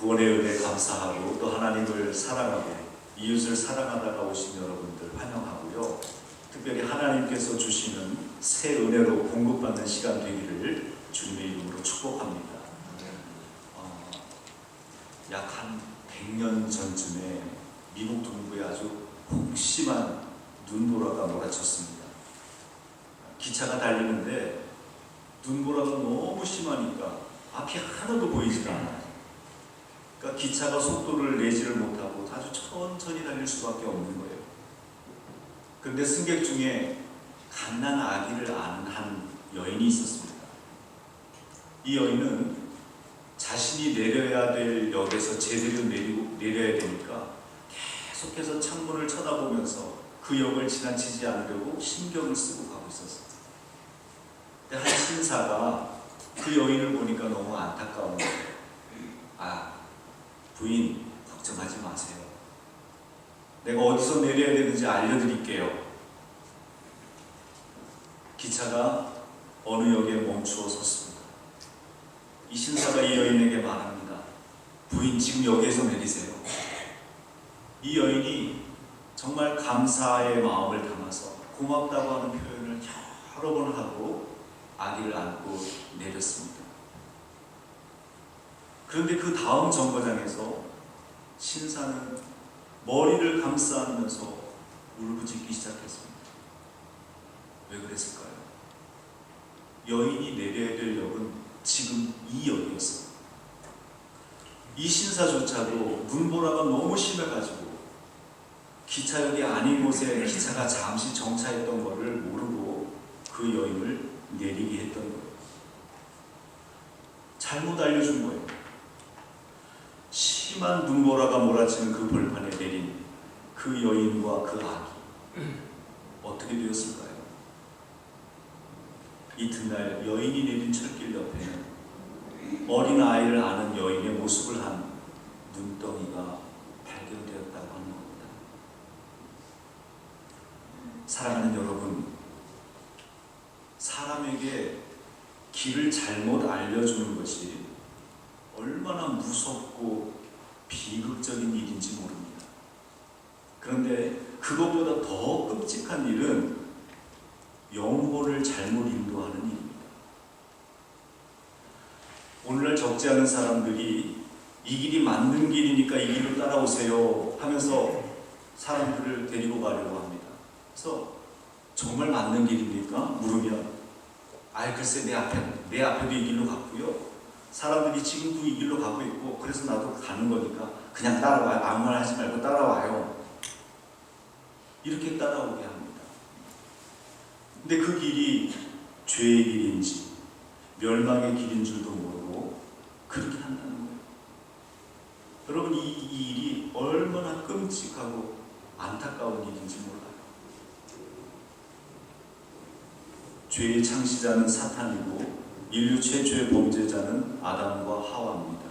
구원의 은혜 감사하고 또 하나님을 사랑하고 이웃을 사랑하다가 오신 여러분들 환영하고요. 특별히 하나님께서 주시는 새 은혜로 공급받는 시간 되기를 주님의 이름으로 축복합니다. 약 한 100년 전쯤에 미국 동부에 아주 혹심한 눈보라가 몰아쳤습니다. 기차가 달리는데 눈보라가 너무 심하니까 앞이 하나도 보이지가 않아요. 그러니까 기차가 속도를 내지를 못하고 아주 천천히 달릴 수밖에 없는 거예요. 그런데 승객 중에 갓난 아기를 아는 한 여인이 있었습니다. 이 여인은 자신이 내려야 될 역에서 제대로 내려야 되니까 계속해서 창문을 쳐다보면서 그 역을 지나치지 않으려고 신경을 쓰고 가고 있었어요. 근데 한 신사가 그 여인을 보니까 너무 안타까운 거예요. 부인, 걱정하지 마세요. 내가 어디서 내려야 되는지 알려드릴게요. 기차가 어느 역에 멈추어 섰습니다. 이 신사가 이 여인에게 말합니다. 부인, 지금 여기에서 내리세요. 이 여인이 정말 감사의 마음을 담아서 고맙다고 하는 표현을 여러 번 하고 아기를 안고 내렸습니다. 그런데 그 다음 정거장에서 신사는 머리를 감싸면서 울부짖기 시작했습니다. 왜 그랬을까요? 여인이 내려야 될 역은 지금 이 역이었어요. 이 신사조차도 눈보라가 너무 심해가지고 기차역이 아닌 곳에 기차가 잠시 정차했던 것을 모르고 그 여인을 내리게 했던 거예요. 잘못 알려준 거예요. 심한 눈보라가 몰아치는 그 벌판에 내린 그 여인과 그 아기, 어떻게 되었을까요? 이튿날 여인이 내린 철길 옆에는 어린 아이를 아는 여인의 모습을 한 눈덩이가 발견되었다고 하는 겁니다. 사랑하는 여러분, 사람에게 길을 잘못 알려주는 것이 얼마나 무섭고 비극적인 일인지 모릅니다. 그런데 그것보다 더 끔찍한 일은 영혼을 잘못 인도하는 일입니다. 오늘날 적지 않은 사람들이 이 길이 맞는 길이니까 이 길로 따라오세요 하면서 사람들을 데리고 가려고 합니다. 그래서 정말 맞는 길입니까? 물으면 글쎄 내 앞에도 이 길로 갔고요. 사람들이 지금도 이 길로 가고 있고 그래서 나도 가는 거니까 그냥 따라와요. 아무 말 하지 말고 따라와요. 이렇게 따라오게 합니다. 근데 그 길이 죄의 길인지 멸망의 길인 줄도 모르고 그렇게 한다는 거예요. 여러분, 이 일이 얼마나 끔찍하고 안타까운 일인지 몰라요. 죄의 창시자는 사탄이고 인류 최초의 범죄자는 아담과 하와입니다.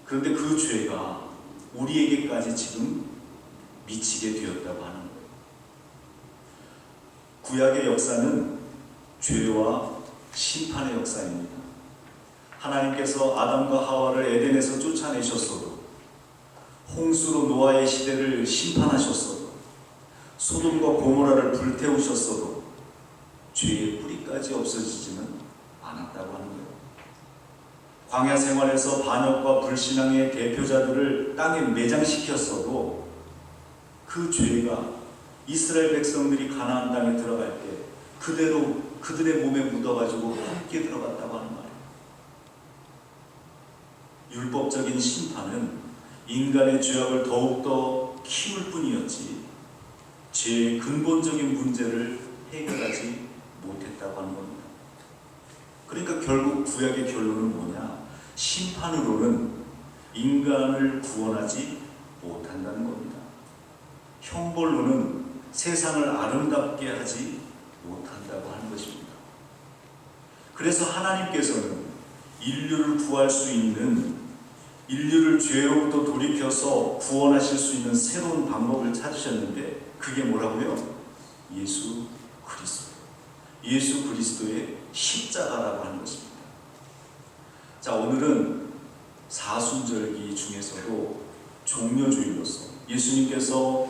그런데 그 죄가 우리에게까지 지금 미치게 되었다고 하는 거예요. 구약의 역사는 죄와 심판의 역사입니다. 하나님께서 아담과 하와를 에덴에서 쫓아내셨어도, 홍수로 노아의 시대를 심판하셨어도, 소돔과 고모라를 불태우셨어도 죄의 뿌리까지 없어지지는 않았다고 하는 거예요. 광야 생활에서 반역과 불신앙의 대표자들을 땅에 매장시켰어도 그 죄가 이스라엘 백성들이 가나안 땅에 들어갈 때 그대로 그들의 몸에 묻어가지고 함께 들어갔다고 하는 말이에요. 율법적인 심판은 인간의 죄악을 더욱더 키울 뿐이었지 죄의 근본적인 문제를 해결하지 못했다고 하는 겁니다. 그러니까 결국 구약의 결론은 뭐냐? 심판으로는 인간을 구원하지 못한다는 겁니다. 형벌로는 세상을 아름답게 하지 못한다고 하는 것입니다. 그래서 하나님께서는 인류를 구할 수 있는, 인류를 죄로부터 돌이켜서 구원하실 수 있는 새로운 방법을 찾으셨는데 그게 뭐라고요? 예수 그리스도. 예수 그리스도의 십자가라고 하는 것입니다. 자, 오늘은 사순절기 중에서도 종려주일로서 예수님께서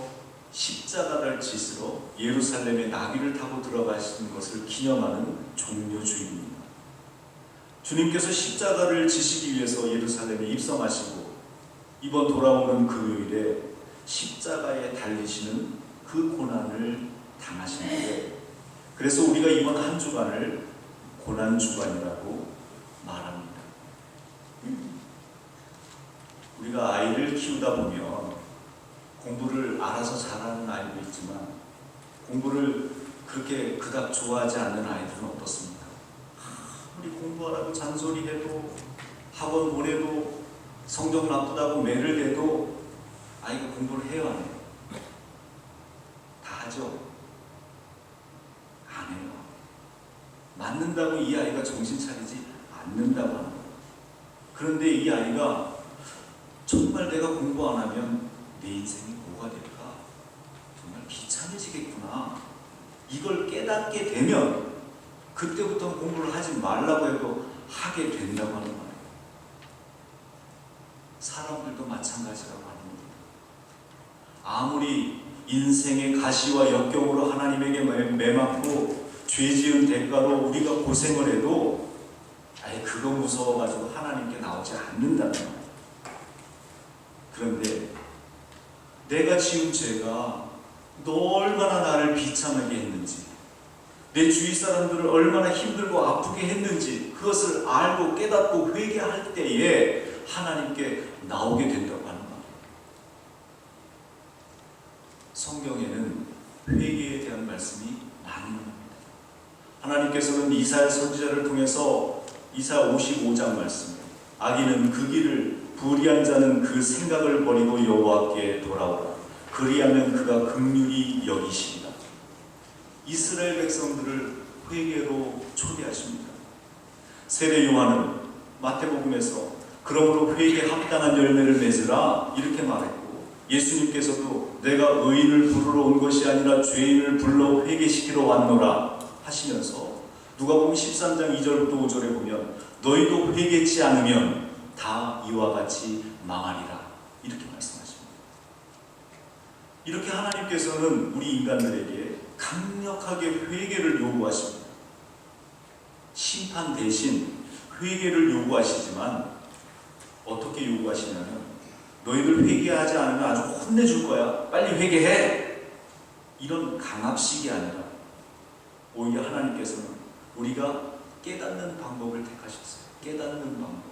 십자가를 지시러 예루살렘에 나귀를 타고 들어가신 것을 기념하는 종려주일입니다. 주님께서 십자가를 지시기 위해서 예루살렘에 입성하시고 이번 돌아오는 금요일에 십자가에 달리시는 그 고난을 당하시는데, 그래서 우리가 이번 한 주간을 고난주간이라고 말합니다. 우리가 아이를 키우다 보면 공부를 알아서 잘하는 아이도 있지만 공부를 그렇게 그닥 좋아하지 않는 아이들은 어떻습니까? 아무리 공부하라고 잔소리해도 학원 보내도 성적 나쁘다고 매를 대도 아이가 공부를 해요, 안 해요? 다 하죠? 안 해요. 맞는다고 이 아이가 정신 차리지 않는다고 하는 거예요. 그런데 이 아이가 정말 내가 공부 안 하면 내 인생이 뭐가 될까? 정말 비참해지겠구나. 이걸 깨닫게 되면 그때부터 공부를 하지 말라고 해도 하게 된다고 하는 말이에요. 사람들도 마찬가지라고 하는 겁니다. 아무리 인생의 가시와 역경으로 하나님에게 매맞고 죄 지은 대가로 우리가 고생을 해도 아예 그거 무서워가지고 하나님께 나오지 않는다는 거예요. 그런데 내가 지은 죄가 너 얼마나 나를 비참하게 했는지, 내 주위 사람들을 얼마나 힘들고 아프게 했는지 그것을 알고 깨닫고 회개할 때에 하나님께 나오게 된다고 하는 말이에요. 성경에는 회개에 대한 말씀이 많이 나옵니다. 하나님께서는 이사야 선지자를 통해서 이사야 55장 말씀에 악인은 그 길을, 불의한 자는 그 생각을 버리고 여호와께 돌아오라. 그리하면 그가 긍휼히 여기시리라. 이스라엘 백성들을 회개로 초대하십니다. 세례 요한은 마태복음에서 그러므로 회개에 합당한 열매를 맺으라 이렇게 말했고, 예수님께서도 내가 의인을 부르러 온 것이 아니라 죄인을 불러 회개시키러 왔노라 하시면서 누가복음 13장 2절부터 5절에 보면 너희도 회개치 않으면 다 이와 같이 망하리라 이렇게 말씀하십니다. 이렇게 하나님께서는 우리 인간들에게 강력하게 회개를 요구하십니다. 심판 대신 회개를 요구하시지만 어떻게 요구하시냐면 너희들 회개하지 않으면 아주 혼내줄 거야. 빨리 회개해. 이런 강압식이 아니라 오히려 하나님께서는 우리가 깨닫는 방법을 택하셨어요. 깨닫는 방법.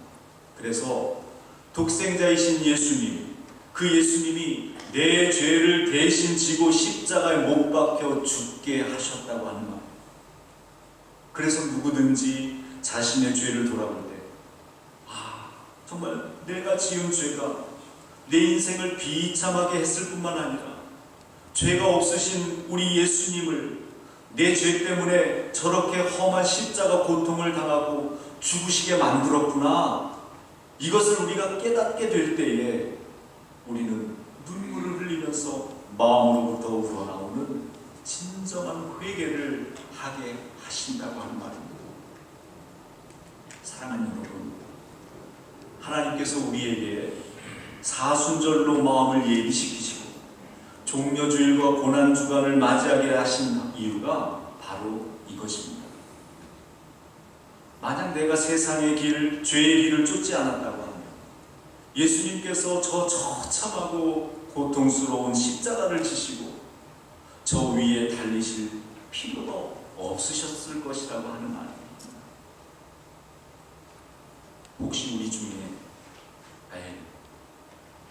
그래서 독생자이신 예수님, 그 예수님이 내 죄를 대신 지고 십자가에 못 박혀 죽게 하셨다고 하는 말. 그래서 누구든지 자신의 죄를 돌아볼 때 정말 내가 지은 죄가 내 인생을 비참하게 했을 뿐만 아니라 죄가 없으신 우리 예수님을 내 죄 때문에 저렇게 험한 십자가 고통을 당하고 죽으시게 만들었구나. 이것을 우리가 깨닫게 될 때에 우리는 눈물을 흘리면서 마음으로부터 우러나오는 진정한 회개를 하게 하신다고 하는 말입니다. 사랑하는 여러분, 하나님께서 우리에게 사순절로 마음을 예비시키시고 종려주일과 고난주간을 맞이하게 하신 이유가 바로 이것입니다. 만약 내가 세상의 길, 죄의 길을 쫓지 않았다고 하면 예수님께서 저 처참하고 고통스러운 십자가를 지시고 저 위에 달리실 필요가 없으셨을 것이라고 하는 말입니다. 혹시 우리 중에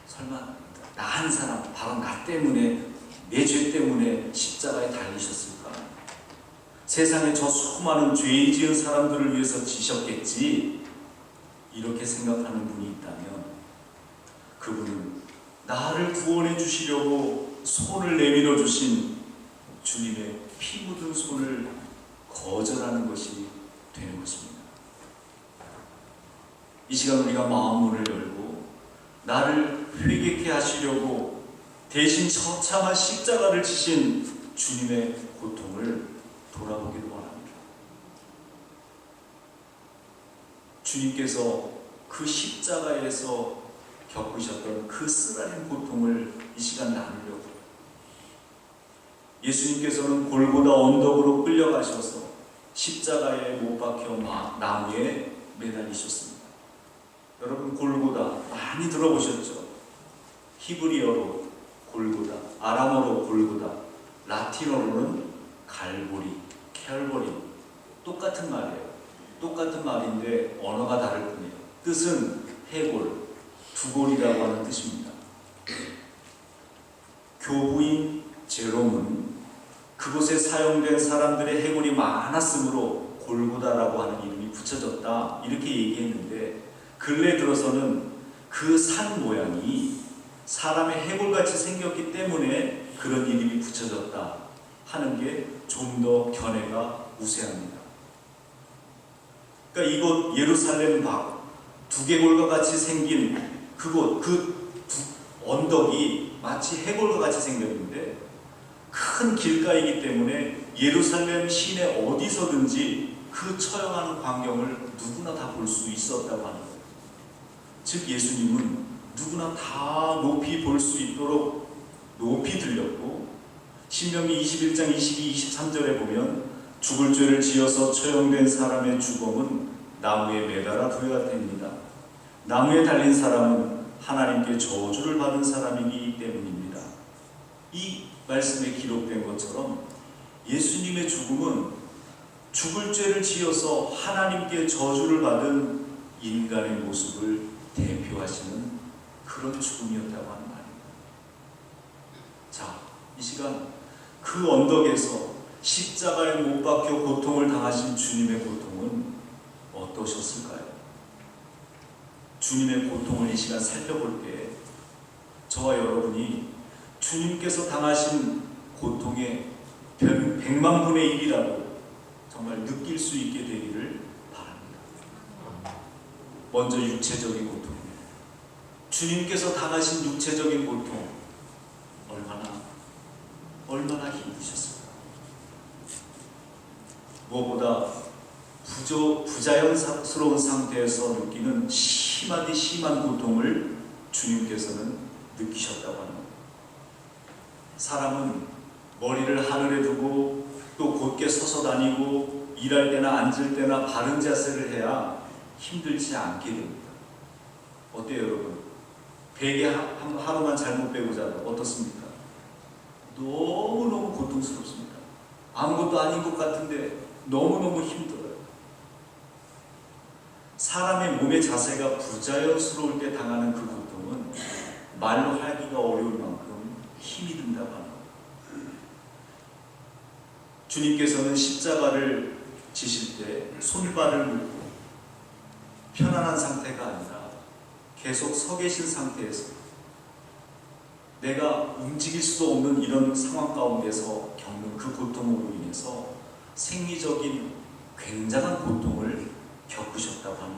설마 나 한 사람, 바로 나 때문에, 내 죄 때문에 십자가에 달리셨을까? 세상에 저 수많은 죄 지은 사람들을 위해서 지셨겠지, 이렇게 생각하는 분이 있다면 그분은 나를 구원해 주시려고 손을 내밀어 주신 주님의 피 묻은 손을 거절하는 것이 되는 것입니다. 이 시간 우리가 마음문을 열고 나를 회개케 하시려고 대신 처참한 십자가를 지신 주님의 고통을 돌아보기를 원합니다. 주님께서 그 십자가에서 겪으셨던 그 쓰라린 고통을 이 시간 나누려고. 예수님께서는 골고다 언덕으로 끌려가셔서 십자가에 못 박혀 나무에 매달리셨습니다. 여러분, 골고다 많이 들어보셨죠? 히브리어로 골고다, 아람어로 골고다, 라틴어로는 갈보리, 캘보리. 똑같은 말이에요. 똑같은 말인데 언어가 다를 뿐이에요. 뜻은 해골, 두골이라고 하는 뜻입니다. 교부인 제롬은 그곳에 사용된 사람들의 해골이 많았으므로 골고다라고 하는 이름이 붙여졌다, 이렇게 얘기했는데, 근래 들어서는 그 산 모양이 사람의 해골같이 생겼기 때문에 그런 이름이 붙여졌다 하는 게 좀 더 견해가 우세합니다. 그러니까 이곳 예루살렘 밖 두개골과 같이 생긴 그곳, 언덕이 마치 해골과 같이 생겼는데, 큰 길가이기 때문에 예루살렘 시내 어디서든지 그 처형하는 광경을 누구나 다 볼 수 있었다고 하는 거예요. 즉 예수님은 누구나 다 높이 볼 수 있도록 높이 들렸고, 신명기 21장 22, 23절에 보면 죽을 죄를 지어서 처형된 사람의 주범은 나무에 매달아 두어야 됩니다. 나무에 달린 사람은 하나님께 저주를 받은 사람이기 때문입니다. 이 말씀에 기록된 것처럼 예수님의 죽음은 죽을 죄를 지어서 하나님께 저주를 받은 인간의 모습을 대표하시는 그런 죽음이었다고 하는 말입니다. 자, 이 시간 그 언덕에서 십자가에 못 박혀 고통을 당하신 주님의 고통은 어떠셨을까요? 주님의 고통을 이 시간 살펴볼 때 저와 여러분이 주님께서 당하신 고통의 100만 분의 1이라도 정말 느낄 수 있게 되기를 바랍니다. 먼저 육체적인 고통입니다. 주님께서 당하신 육체적인 고통, 얼마나 힘드셨을까? 무엇보다 부자연스러운 상태에서 느끼는 심하디 심한 고통을 주님께서는 느끼셨다고 하는 겁니다. 사람은 머리를 하늘에 두고 또 곧게 서서 다니고 일할 때나 앉을 때나 바른 자세를 해야 힘들지 않게 됩니다. 어때요, 여러분? 베개 하루만 잘못 베고 자도 어떻습니까? 너무너무 고통스럽습니다. 아무것도 아닌 것 같은데 너무너무 힘들어요. 사람의 몸의 자세가 부자연스러울 때 당하는 그 고통은 말로 하기가 어려울 만큼 힘이 든다고 합니다. 주님께서는 십자가를 지실 때 손발을 묶고 편안한 상태가 아니라 계속 서 계신 상태에서 내가 움직일 수도 없는 이런 상황 가운데서 겪는 그 고통으로 인해서 생리적인 굉장한 고통을 겪으셨다고 하는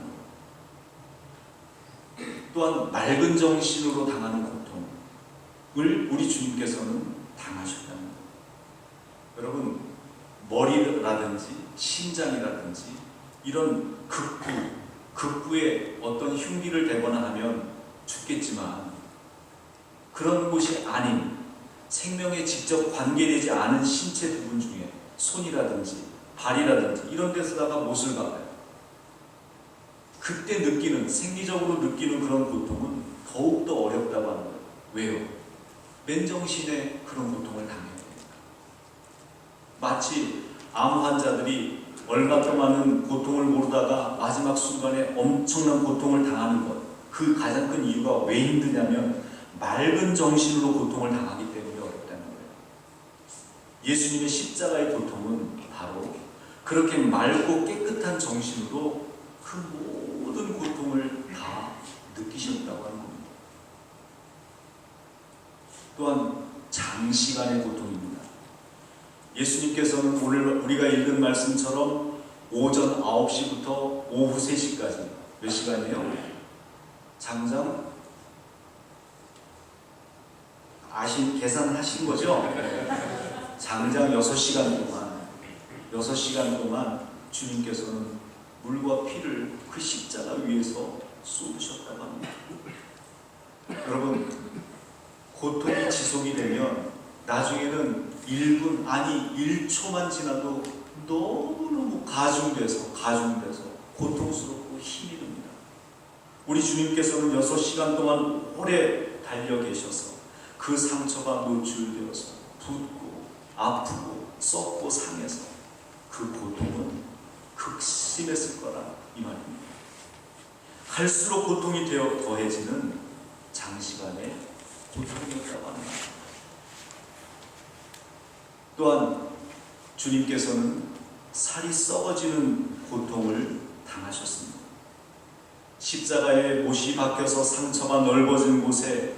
거예요. 또한 맑은 정신으로 당하는 고통을 우리 주님께서는 당하셨다는 거예요. 여러분, 머리라든지 심장이라든지 이런 극부에 어떤 흉기를 대거나 하면 죽겠지만, 그런 곳이 아닌 생명에 직접 관계되지 않은 신체 부분 중에 손이라든지 발이라든지 이런 데서다가 못을 박아요. 그때 느끼는, 생리적으로 느끼는 그런 고통은 더욱더 어렵다고 하는 거예요. 왜요? 맨정신에 그런 고통을 당해야 됩니다. 마치 암 환자들이 얼마 동안은 고통을 모르다가 마지막 순간에 엄청난 고통을 당하는 것, 그 가장 큰 이유가 왜 힘드냐면 맑은 정신으로 고통을 당하기 때문에 어렵다는 거예요. 예수님의 십자가의 고통은 바로 그렇게 맑고 깨끗한 정신으로 그 모든 고통을 다 느끼셨다고 하는 겁니다. 또한 장시간의 고통입니다. 예수님께서는 오늘 우리가 읽은 말씀처럼 오전 9시부터 오후 3시까지 몇 시간이에요? 장장 계산하신 거죠? 장장 6시간 동안 주님께서는 물과 피를 그 십자가 위에서 쏟으셨다고 합니다. 여러분, 고통이 지속이 되면 나중에는 1분 아니 1초만 지나도 너무너무 가중돼서 고통스럽고 힘이 듭니다. 우리 주님께서는 6시간 동안 오래 달려 계셔서 그 상처가 노출되어서 붓고 아프고 썩고 상해서 그 고통은 극심했을 거라 이 말입니다. 갈수록 고통이 되어 더해지는 장시간의 고통이었다고 합니다. 또한 주님께서는 살이 썩어지는 고통을 당하셨습니다. 십자가에 못이 박혀서 상처가 넓어진 곳에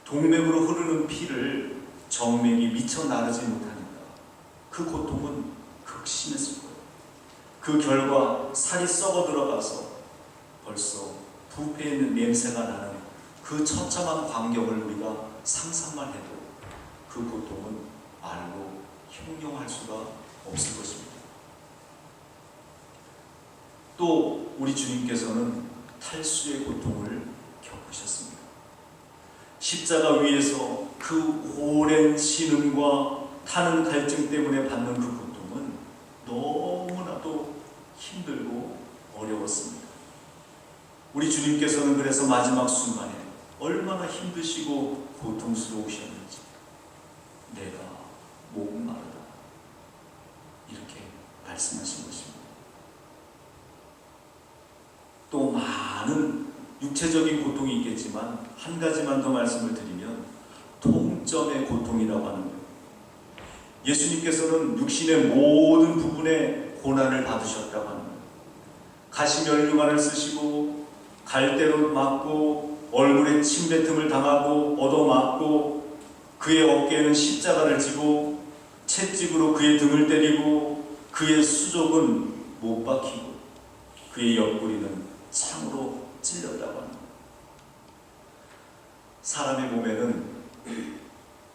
동맥으로 흐르는 피를 정맥이 미쳐 나르지 못하니까 그 고통은 극심했을 거예요. 그 결과 살이 썩어 들어가서 벌써 부패 있는 냄새가 나는 그 처참한 광경을 우리가 상상만 해도 그 고통은 말로 형용할 수가 없을 것입니다. 또 우리 주님께서는 탈수의 고통을 겪으셨습니다. 십자가 위에서 그 오랜 신음과 타는 갈증 때문에 받는 그 고통은 너무나도 힘들고 어려웠습니다. 우리 주님께서는 그래서 마지막 순간에 얼마나 힘드시고 고통스러우셨는지 내가 목마르다 이렇게 말씀하신 것입니다. 또 많은 육체적인 고통이 있겠지만 한 가지만 더 말씀을 드리면 통점의 고통이라고 하는 거예요. 예수님께서는 육신의 모든 부분에 고난을 받으셨다고 하는 거예요. 가시면류관을 쓰시고 갈대로 맞고 얼굴에 침뱉음을 당하고 얻어맞고 그의 어깨에는 십자가를 지고 채찍으로 그의 등을 때리고 그의 수족은 못 박히고 그의 옆구리는 창으로 찔렸다고 합니다. 사람의 몸에는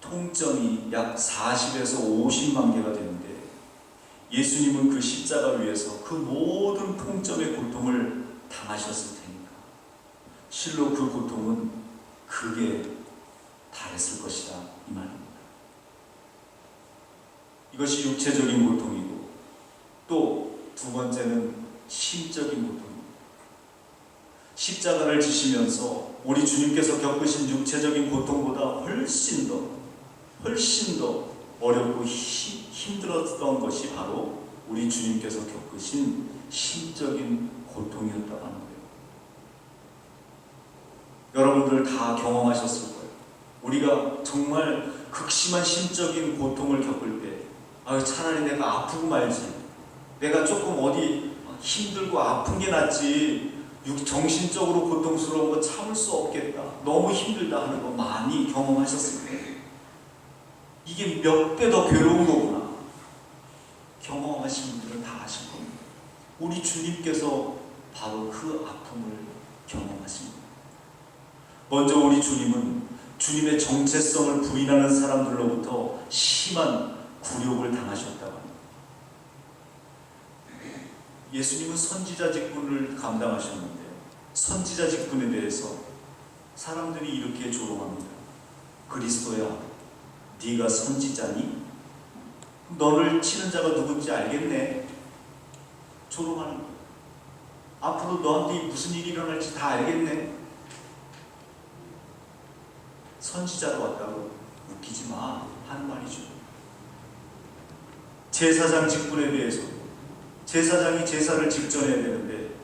통증이 약 40에서 50만 개가 되는데 예수님은 그 십자가 위에서 그 모든 통점의 고통을 당하셨을 테니까 실로 그 고통은 극에 달했을 것이다 이 말입니다. 이것이 육체적인 고통이고 또 두 번째는 심적인 고통입니다. 십자가를 지시면서 우리 주님께서 겪으신 육체적인 고통보다 훨씬 더 어렵고 힘들었던 것이 바로 우리 주님께서 겪으신 심적인 고통이었다고 하는 거예요. 여러분들 다 경험하셨을 거예요. 우리가 정말 극심한 심적인 고통을 겪을 때 차라리 내가 아프고 말지, 내가 조금 어디 힘들고 아픈 게 낫지 정신적으로 고통스러운 거 참을 수 없겠다, 너무 힘들다 하는 거 많이 경험하셨을 거예요. 이게 몇 배 더 괴로운 거구나 경험하신 분들은 다 아실 겁니다. 우리 주님께서 바로 그 아픔을 경험하신 겁니다. 먼저 우리 주님은 주님의 정체성을 부인하는 사람들로부터 심한 굴욕을 당하셨다고 합니다. 예수님은 선지자 직분을 감당하셨는데 선지자 직분에 대해서 사람들이 이렇게 조롱합니다. 그리스도야, 네가 선지자니? 너를 치는 자가 누군지 알겠네? 조롱하는 거예요. 앞으로 너한테 무슨 일이 일어날지 다 알겠네? 선지자로 왔다고 웃기지 마 하는 말이죠. 제사장 직분에 대해서 제사장이 제사를 직전해야 되는데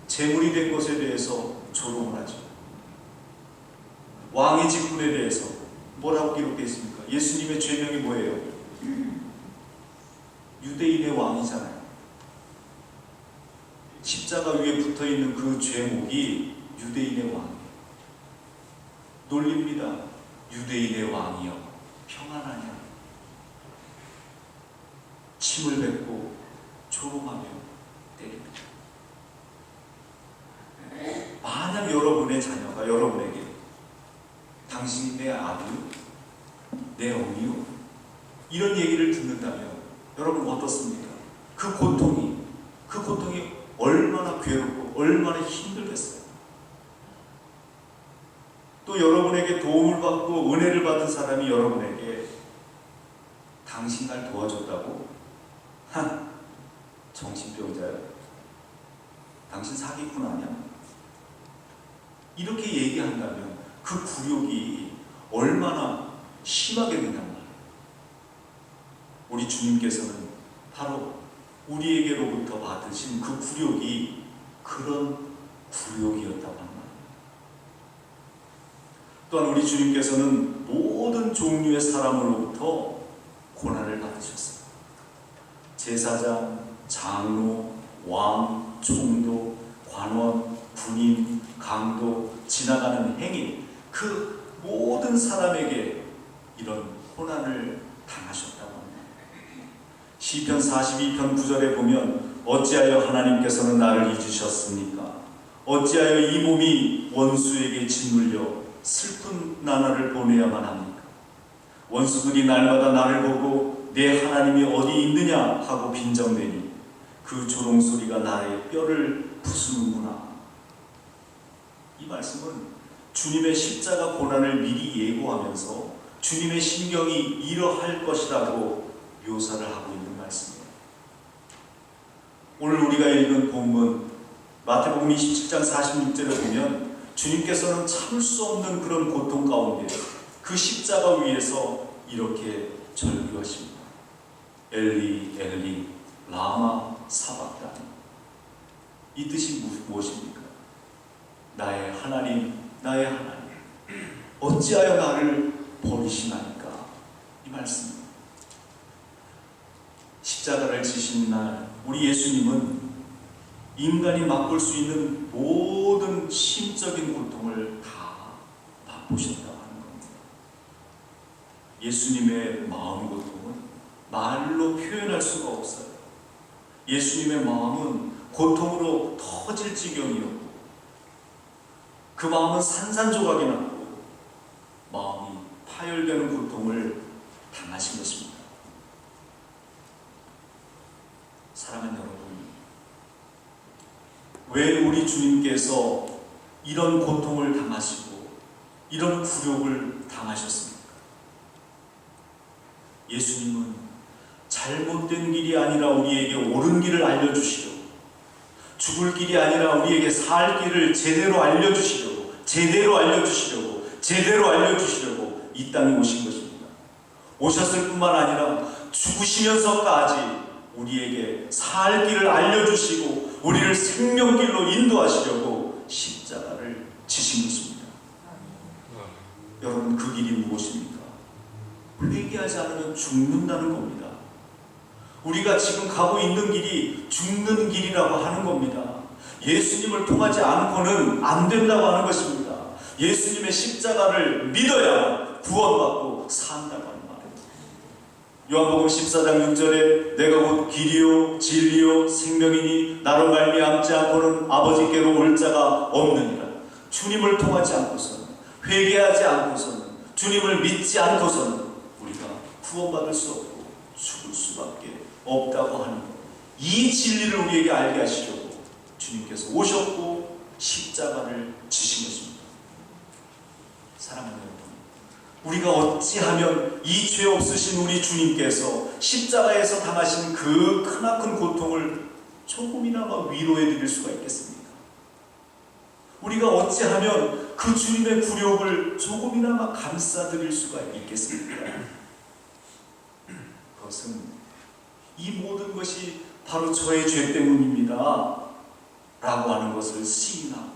제물이 된 것에 대해서 조롱을 하죠. 왕의 직분에 대해서 뭐라고 기록되어 있습니까? 예수님의 죄명이 뭐예요? 유대인의 왕이잖아요. 십자가 위에 붙어있는 그 죄목이 유대인의 왕이에요. 놀립니다. 유대인의 왕이여 평안하냐? 침을 뱉고 조롱하며 때립니다. 만약 여러분의 자녀가 여러분에게 당신이 내 아비요? 내 어미요? 이런 얘기를 듣는다면 여러분 어떻습니까? 그 고통이 얼마나 괴롭고 얼마나 힘들겠어요. 또 여러분에게 도움을 받고 은혜를 받은 사람이 여러분에게 당신 날 도와줬다고? 정신병자야? 당신 사기꾼 아니야? 이렇게 얘기한다면 그 굴욕이 얼마나 심하겠느냐 말이에요. 우리 주님께서는 바로 우리에게로부터 받으신 그 굴욕이 그런 굴욕이었다고 합니다. 또한 우리 주님께서는 모든 종류의 사람으로부터 고난을 받으셨어요. 제사장, 장로, 왕, 총독, 관원, 군인, 강도, 지나가는 행인, 그 모든 사람에게 이런 고난을 당하셨다고 합니다. 시편 42편 9절에 보면 어찌하여 하나님께서는 나를 잊으셨습니까? 어찌하여 이 몸이 원수에게 짓눌려 슬픈 나날을 보내야만 합니까? 원수들이 날마다 나를 보고 내 하나님이 어디 있느냐 하고 빈정대니 그 조롱소리가 나의 뼈를 부수는구나. 이 말씀은 주님의 십자가 고난을 미리 예고하면서 주님의 심경이 이러할 것이라고 묘사를 하고 있는 말씀이에요. 오늘 우리가 읽은 본문 마태복음 27장 46절에 보면 주님께서는 참을 수 없는 그런 고통 가운데 그 십자가 위에서 이렇게 절규하십니다. 엘리 엘리 라마 사박다니. 이 뜻이 무엇입니까? 나의 하나님 나의 하나님 어찌하여 나를 버리시나이까. 이 말씀입니다. 십자가를 지신 날 우리 예수님은 인간이 맛볼 수 있는 모든 심적인 고통을 다 맛보셨다고 하는 겁니다. 예수님의 마음 고통은 말로 표현할 수가 없어요. 예수님의 마음은 고통으로 터질 지경이었고 그 마음은 산산조각이 났고 마음이 파열되는 고통을 당하신 것입니다. 사랑하는 여러분, 왜 우리 주님께서 이런 고통을 당하시고 이런 굴욕을 당하셨습니까? 예수님은 잘못된 길이 아니라 우리에게 옳은 길을 알려주시려고, 죽을 길이 아니라 우리에게 살 길을 제대로 알려주시려고 이 땅에 오신 것입니다. 오셨을 뿐만 아니라 죽으시면서까지 우리에게 살 길을 알려주시고 우리를 생명길로 인도하시려고 십자가를 지신 것입니다. 여러분, 그 길이 무엇입니까? 회개하지 않으면 죽는다는 겁니다. 우리가 지금 가고 있는 길이 죽는 길이라고 하는 겁니다. 예수님을 통하지 않고는 안 된다고 하는 것입니다. 예수님의 십자가를 믿어야 구원받고 산다고 하는 말입니다. 요한복음 14장 6절에 내가 곧 길이요 진리요 생명이니 나로 말미암지 않고는 아버지께로 올 자가 없느니라. 주님을 통하지 않고서는, 회개하지 않고서는, 주님을 믿지 않고서는 우리가 구원받을 수 없고 죽을 수밖에 없다고 하는 이 진리를 우리에게 알게 하시려고 주님께서 오셨고 십자가를 지신 것입니다. 사랑하는 여러분, 우리가 어찌하면 이 죄 없으신 우리 주님께서 십자가에서 당하신 그 크나큰 고통을 조금이나마 위로해 드릴 수가 있겠습니까? 우리가 어찌하면 그 주님의 굴욕을 조금이나마 감싸 드릴 수가 있겠습니까? 그것은 이 모든 것이 바로 저의 죄 때문입니다 라고 하는 것을 시인하고,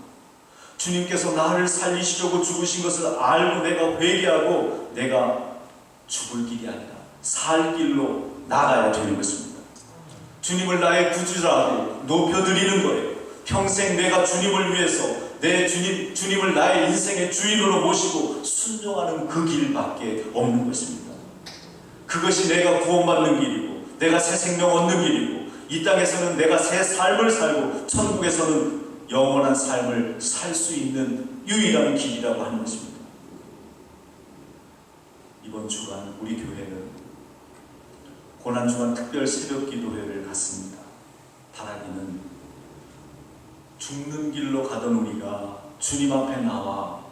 주님께서 나를 살리시려고 죽으신 것을 알고 내가 회개하고 내가 죽을 길이 아니라 살 길로 나가야 되는 것입니다. 주님을 나의 구주라고 높여드리는 거예요. 평생 내가 주님을 위해서 주님을 나의 인생의 주인으로 모시고 순종하는 그 길밖에 없는 것입니다. 그것이 내가 구원받는 길이고 내가 새 생명 얻는 길이고 이 땅에서는 내가 새 삶을 살고 천국에서는 영원한 삶을 살 수 있는 유일한 길이라고 하는 것입니다. 이번 주간 우리 교회는 고난주간 특별 새벽 기도회를 갖습니다. 바라기는 죽는 길로 가던 우리가 주님 앞에 나와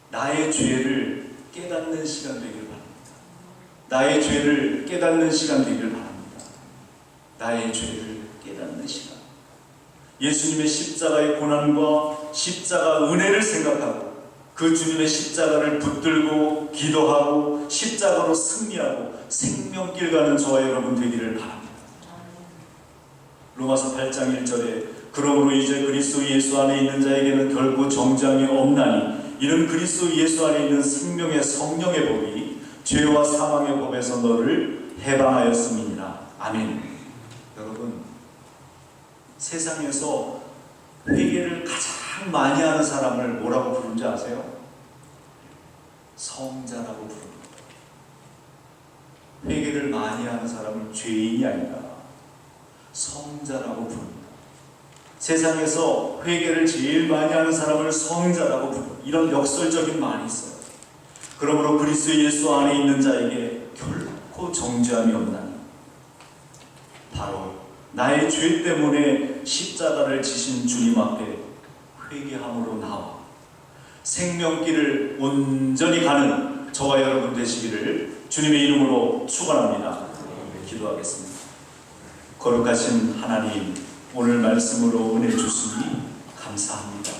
나의 죄를 깨닫는 시간 되길 바랍니다. 나의 죄를 깨닫는 시간 되길 바랍니다. 나의 죄를 깨닫는 시간. 예수님의 십자가의 고난과 십자가 은혜를 생각하고 그 주님의 십자가를 붙들고 기도하고 십자가로 승리하고 생명길 가는 저와 여러분 되기를 바랍니다. 로마서 8장 1절에 그러므로 이제 그리스도 예수 안에 있는 자에게는 결코 정죄함이 없나니 이는 그리스도 예수 안에 있는 생명의 성령의 법이 죄와 사망의 법에서 너를 해방하였음이니라. 아멘. 여러분, 세상에서 회개를 가장 많이 하는 사람을 뭐라고 부르는지 아세요? 성자라고 부릅니다. 회개를 많이 하는 사람은 죄인이 아니라 성자라고 부릅니다. 세상에서 회개를 제일 많이 하는 사람을 성자라고 부릅니다. 이런 역설적인 말이 있어요. 그러므로 그리스도 예수 안에 있는 자에게 결코 정죄함이 없나니 바로 나의 죄 때문에 십자가를 지신 주님 앞에 회개함으로 나와 생명길을 온전히 가는 저와 여러분 되시기를 주님의 이름으로 축원합니다. 기도하겠습니다. 거룩하신 하나님, 오늘 말씀으로 은혜 주시니 감사합니다.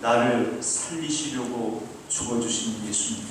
나를 살리시려고 죽어주신 예수님,